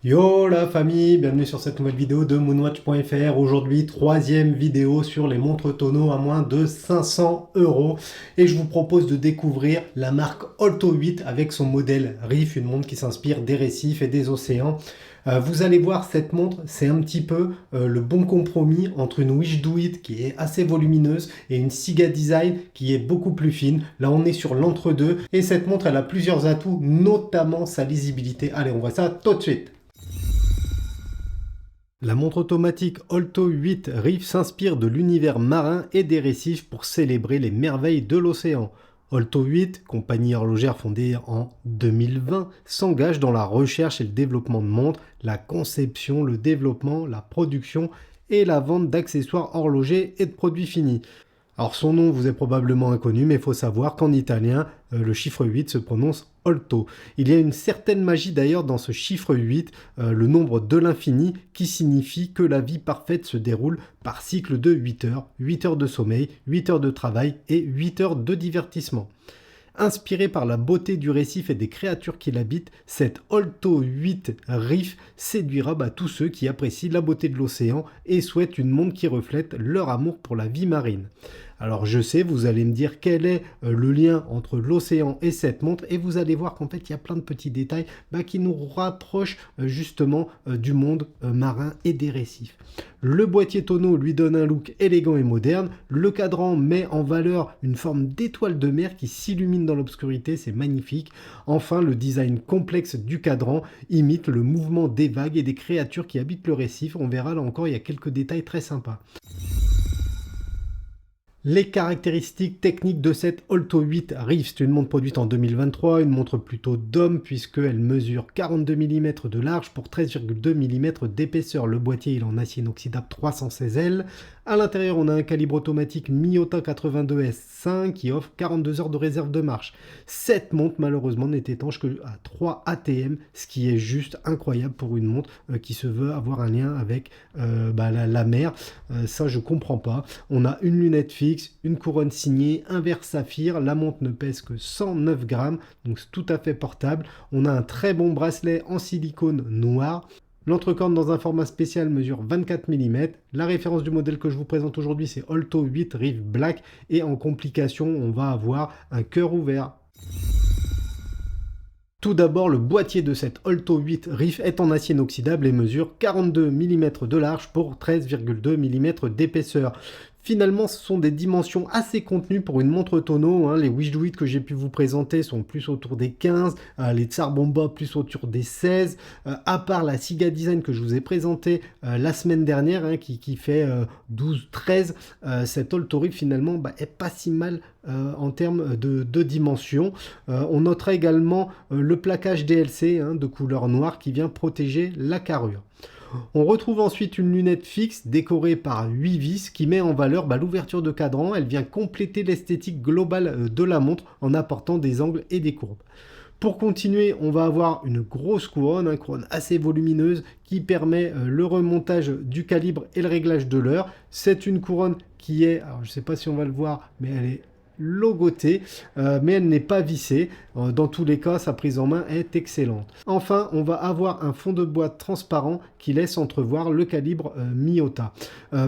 Yo la famille, bienvenue sur cette nouvelle vidéo de moonwatch.fr. Aujourd'hui, troisième vidéo sur les montres tonneau à moins de 500 euros. Et je vous propose de découvrir la marque Alto 8 avec son modèle Reef, une montre qui s'inspire des récifs et des océans. Vous allez voir, cette montre, c'est un petit peu le bon compromis entre une Wish Do It qui est assez volumineuse et une Siga Design qui est beaucoup plus fine. Là, on est sur l'entre-deux et cette montre, elle a plusieurs atouts, notamment sa lisibilité. Allez, on voit ça tout de suite. La montre automatique Alto 8 Reef s'inspire de l'univers marin et des récifs pour célébrer les merveilles de l'océan. Alto 8, compagnie horlogère fondée en 2020, s'engage dans la recherche et le développement de montres, la conception, le développement, la production et la vente d'accessoires horlogers et de produits finis. Alors son nom vous est probablement inconnu, mais il faut savoir qu'en italien, le chiffre 8 se prononce Alto. Il y a une certaine magie d'ailleurs dans ce chiffre 8, le nombre de l'infini, qui signifie que la vie parfaite se déroule par cycle de 8 heures de sommeil, 8 heures de travail et 8 heures de divertissement. Inspiré par la beauté du récif et des créatures qui l'habitent, cette Alto 8 Reef séduira tous ceux qui apprécient la beauté de l'océan et souhaitent une montre qui reflète leur amour pour la vie marine. Alors je sais, vous allez me dire quel est le lien entre l'océan et cette montre et vous allez voir qu'en fait il y a plein de petits détails qui nous rapprochent justement du monde marin et des récifs. Le boîtier tonneau lui donne un look élégant et moderne, le cadran met en valeur une forme d'étoile de mer qui s'illumine dans l'obscurité, c'est magnifique. Enfin, le design complexe du cadran imite le mouvement des vagues et des créatures qui habitent le récif. On verra là encore, il y a quelques détails très sympas. Les caractéristiques techniques de cette Alto 8 Reef, c'est une montre produite en 2023, une montre plutôt d'homme puisqu'elle mesure 42 mm de large pour 13,2 mm d'épaisseur. Le boîtier il est en acier inoxydable 316L. À l'intérieur, on a un calibre automatique Miyota 82S5 qui offre 42 heures de réserve de marche. Cette montre, malheureusement, n'est étanche que à 3 ATM, ce qui est juste incroyable pour une montre qui se veut avoir un lien avec la mer. Ça, je comprends pas. On a une lunette fixe, une couronne signée, un verre saphir. La montre ne pèse que 109 grammes, donc c'est tout à fait portable. On a un très bon bracelet en silicone noir. L'entrecorne dans un format spécial mesure 24 mm. La référence du modèle que je vous présente aujourd'hui, c'est Alto 8 Reef Black. Et en complication, on va avoir un cœur ouvert. Tout d'abord, le boîtier de cette Alto 8 Reef est en acier inoxydable et mesure 42 mm de large pour 13,2 mm d'épaisseur. Finalement, ce sont des dimensions assez contenues pour une montre tonneau. Les Wish Do It que j'ai pu vous présenter sont plus autour des 15, les Tsar Bomba plus autour des 16. À part la Siga Design que je vous ai présentée la semaine dernière, qui fait 12-13, cette Alto Reef finalement est pas si mal en termes de dimensions. On notera également le plaquage DLC de couleur noire qui vient protéger la carrure. On retrouve ensuite une lunette fixe décorée par 8 vis qui met en valeur l'ouverture de cadran. Elle vient compléter l'esthétique globale de la montre en apportant des angles et des courbes. Pour continuer, on va avoir une grosse couronne, une couronne assez volumineuse qui permet le remontage du calibre et le réglage de l'heure. C'est une couronne qui est, alors je ne sais pas si on va le voir, mais elle est logotée, mais elle n'est pas vissée. Dans tous les cas, sa prise en main est excellente. Enfin, on va avoir un fond de boîte transparent qui laisse entrevoir le calibre Miyota.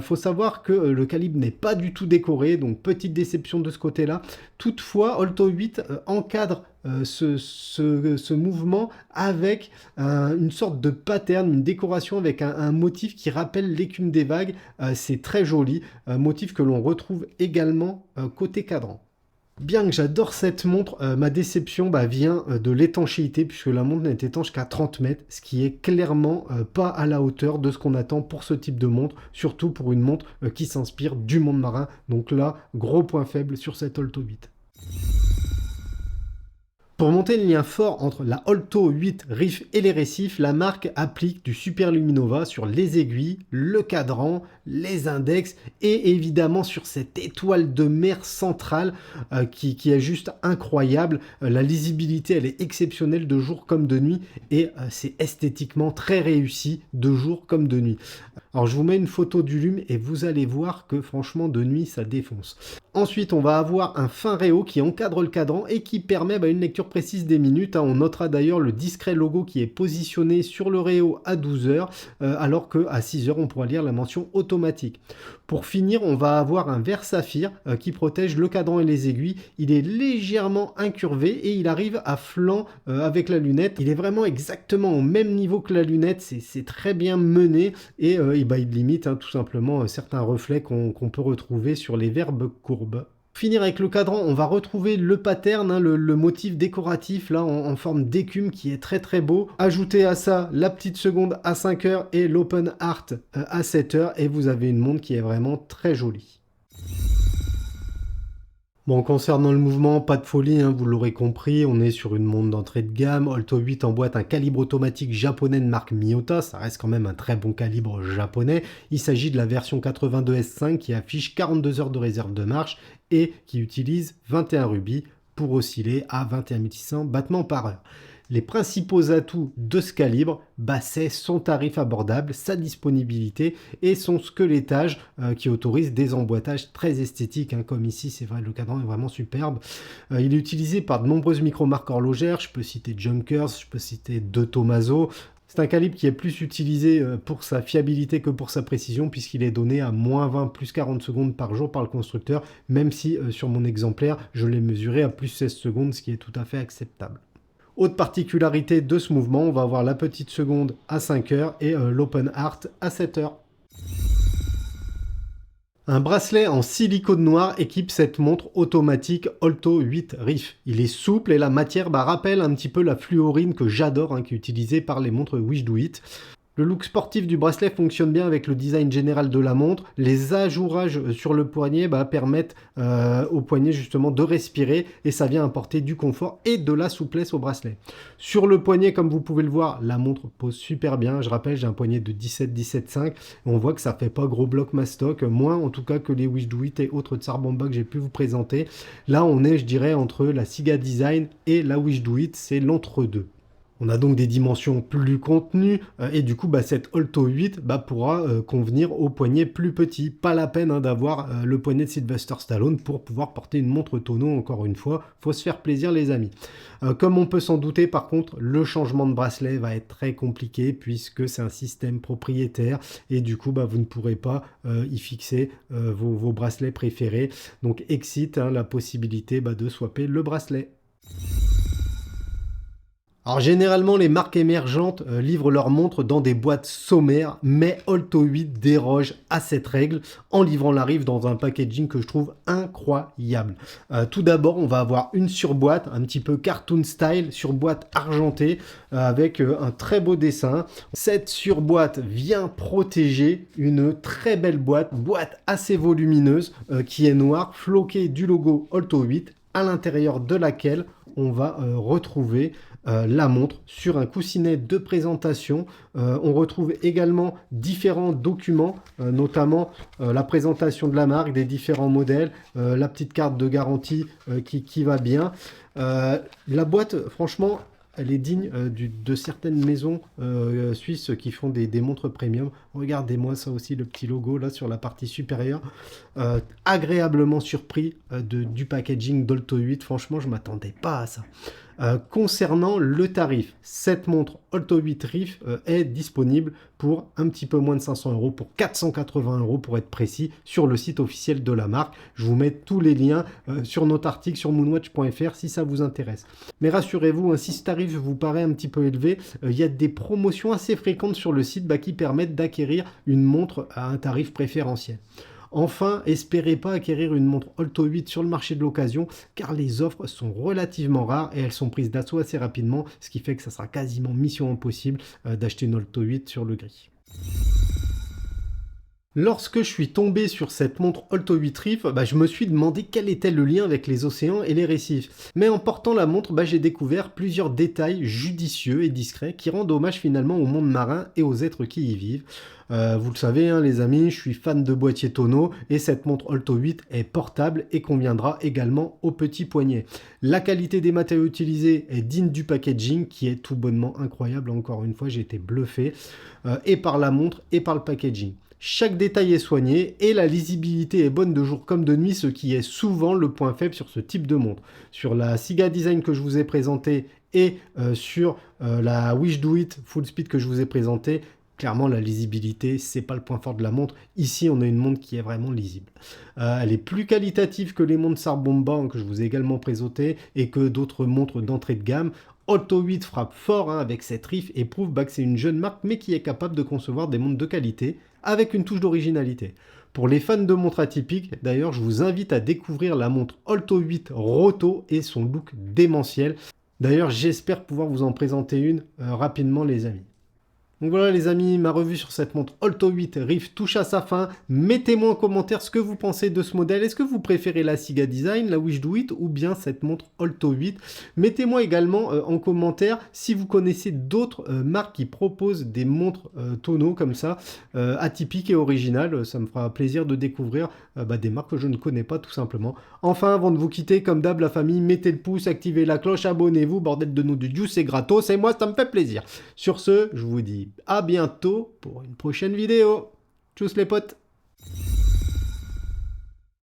Faut savoir que le calibre n'est pas du tout décoré, donc petite déception de ce côté-là. Toutefois, Alto 8 encadre ce mouvement avec une sorte de pattern, une décoration avec un motif qui rappelle l'écume des vagues. C'est très joli, motif que l'on retrouve également côté cadran. Bien que j'adore cette montre, ma déception vient de l'étanchéité puisque la montre n'est étanche qu'à 30 mètres, ce qui est clairement pas à la hauteur de ce qu'on attend pour ce type de montre, surtout pour une montre qui s'inspire du monde marin. Donc là, gros point faible sur cette Alto 8. Pour monter le lien fort entre la Alto 8 Reef et les récifs, la marque applique du Super Luminova sur les aiguilles, le cadran, les index et évidemment sur cette étoile de mer centrale qui est juste incroyable. La lisibilité, elle est exceptionnelle de jour comme de nuit et c'est esthétiquement très réussi de jour comme de nuit. Alors je vous mets une photo du lume et vous allez voir que franchement de nuit ça défonce. Ensuite on va avoir un fin réo qui encadre le cadran et qui permet une lecture lecture précise des minutes, hein. On notera d'ailleurs le discret logo qui est positionné sur le réo à 12 heures, alors qu'à 6 heures, on pourra lire la mention automatique. Pour finir, on va avoir un verre saphir qui protège le cadran et les aiguilles. Il est légèrement incurvé et il arrive à flanc avec la lunette. Il est vraiment exactement au même niveau que la lunette, c'est très bien mené et il limite, hein, tout simplement certains reflets qu'on peut retrouver sur les verbes courbes. Pour finir avec le cadran, on va retrouver le pattern, hein, le motif décoratif là en forme d'écume qui est très très beau. Ajoutez à ça la petite seconde à 5 heures et l'open heart à 7 heures et vous avez une montre qui est vraiment très jolie. Bon, concernant le mouvement, pas de folie, hein, vous l'aurez compris, on est sur une montre d'entrée de gamme. Alto 8 emboîte un calibre automatique japonais de marque Miyota, ça reste quand même un très bon calibre japonais. Il s'agit de la version 82S5 qui affiche 42 heures de réserve de marche et qui utilise 21 rubis pour osciller à 21 600 battements par heure. Les principaux atouts de ce calibre, c'est son tarif abordable, sa disponibilité et son squelettage qui autorise des emboîtages très esthétiques, hein, comme ici, c'est vrai, le cadran est vraiment superbe. Il est utilisé par de nombreuses micro-marques horlogères, je peux citer Junkers, je peux citer De Tomaso. C'est un calibre qui est plus utilisé pour sa fiabilité que pour sa précision, puisqu'il est donné à moins 20, plus 40 secondes par jour par le constructeur, même si sur mon exemplaire, je l'ai mesuré à plus 16 secondes, ce qui est tout à fait acceptable. Autre particularité de ce mouvement, on va avoir la petite seconde à 5 heures et l'open heart à 7 heures. Un bracelet en silicone noir équipe cette montre automatique Alto 8 Reef. Il est souple et la matière rappelle un petit peu la fluorine que j'adore, hein, qui est utilisée par les montres Wish Do It. Le look sportif du bracelet fonctionne bien avec le design général de la montre. Les ajourages sur le poignet permettent au poignet justement de respirer et ça vient apporter du confort et de la souplesse au bracelet. Sur le poignet, comme vous pouvez le voir, la montre pose super bien. Je rappelle, j'ai un poignet de 17-17,5. On voit que ça fait pas gros bloc mastoc, moins en tout cas que les Wish Do It et autres Tsar Bomba que j'ai pu vous présenter. Là, on est, je dirais, entre la Siga Design et la Wish Do It, c'est l'entre-deux. On a donc des dimensions plus contenues et du coup cette Alto 8 pourra convenir aux poignets plus petits. Pas la peine d'avoir le poignet de Sylvester Stallone pour pouvoir porter une montre tonneau, encore une fois. Faut se faire plaisir les amis. Comme on peut s'en douter par contre, le changement de bracelet va être très compliqué puisque c'est un système propriétaire et du coup vous ne pourrez pas y fixer vos bracelets préférés. Donc excite la possibilité de swapper le bracelet. Alors généralement les marques émergentes livrent leurs montres dans des boîtes sommaires, mais Alto 8 déroge à cette règle en livrant la Reef dans un packaging que je trouve incroyable. Tout d'abord on va avoir une surboîte un petit peu cartoon style, surboîte argentée avec un très beau dessin. Cette surboîte vient protéger une très belle boîte assez volumineuse qui est noire, floquée du logo Alto 8 à l'intérieur de laquelle on va retrouver la montre sur un coussinet de présentation. On retrouve également différents documents, notamment la présentation de la marque, des différents modèles, la petite carte de garantie qui va bien. La boîte, franchement, elle est digne de certaines maisons suisses qui font des montres premium. Regardez-moi ça aussi, le petit logo là sur la partie supérieure. Agréablement surpris du packaging d'Alto 8. Franchement, je ne m'attendais pas à ça. Concernant le tarif, cette montre Alto 8 Reef est disponible pour un petit peu moins de 500 €, pour 480 € pour être précis, sur le site officiel de la marque. Je vous mets tous les liens sur notre article sur moonwatch.fr si ça vous intéresse. Mais rassurez-vous, si ce tarif vous paraît un petit peu élevé, il y a des promotions assez fréquentes sur le site qui permettent d'acquérir une montre à un tarif préférentiel. Enfin, espérez pas acquérir une montre Alto 8 sur le marché de l'occasion car les offres sont relativement rares et elles sont prises d'assaut assez rapidement, ce qui fait que ça sera quasiment mission impossible d'acheter une Alto 8 sur le gris. Lorsque je suis tombé sur cette montre Alto 8 Reef, je me suis demandé quel était le lien avec les océans et les récifs. Mais en portant la montre, j'ai découvert plusieurs détails judicieux et discrets qui rendent hommage finalement au monde marin et aux êtres qui y vivent. Vous le savez les amis, je suis fan de boîtiers tonneaux et cette montre Alto 8 est portable et conviendra également au petit poignet. La qualité des matériaux utilisés est digne du packaging qui est tout bonnement incroyable. Encore une fois, j'ai été bluffé et par la montre et par le packaging. Chaque détail est soigné et la lisibilité est bonne de jour comme de nuit, ce qui est souvent le point faible sur ce type de montre. Sur la Siga Design que je vous ai présentée et sur la Wish Do It Full Speed que je vous ai présentée, clairement la lisibilité, c'est pas le point fort de la montre. Ici, on a une montre qui est vraiment lisible. Elle est plus qualitative que les montres Sarbomba que je vous ai également présentées et que d'autres montres d'entrée de gamme. Alto 8 frappe fort avec cette riff et prouve que c'est une jeune marque mais qui est capable de concevoir des montres de qualité avec une touche d'originalité. Pour les fans de montres atypiques, d'ailleurs, je vous invite à découvrir la montre Alto 8 Roto et son look démentiel. D'ailleurs, j'espère pouvoir vous en présenter une rapidement, les amis. Donc voilà les amis, ma revue sur cette montre Alto 8 Riff touche à sa fin. Mettez-moi en commentaire ce que vous pensez de ce modèle. Est-ce que vous préférez la Siga Design, la Wish Do It ou bien cette montre Alto 8? Mettez-moi également en commentaire si vous connaissez d'autres marques qui proposent des montres tonneaux comme ça, atypiques et originales. Ça me fera plaisir de découvrir des marques que je ne connais pas tout simplement. Enfin, avant de vous quitter, comme d'hab la famille, mettez le pouce, activez la cloche, abonnez-vous, bordel de nous de Dieu, c'est gratos et moi ça me fait plaisir. Sur ce, je vous dis à bientôt pour une prochaine vidéo. Tchuss les potes!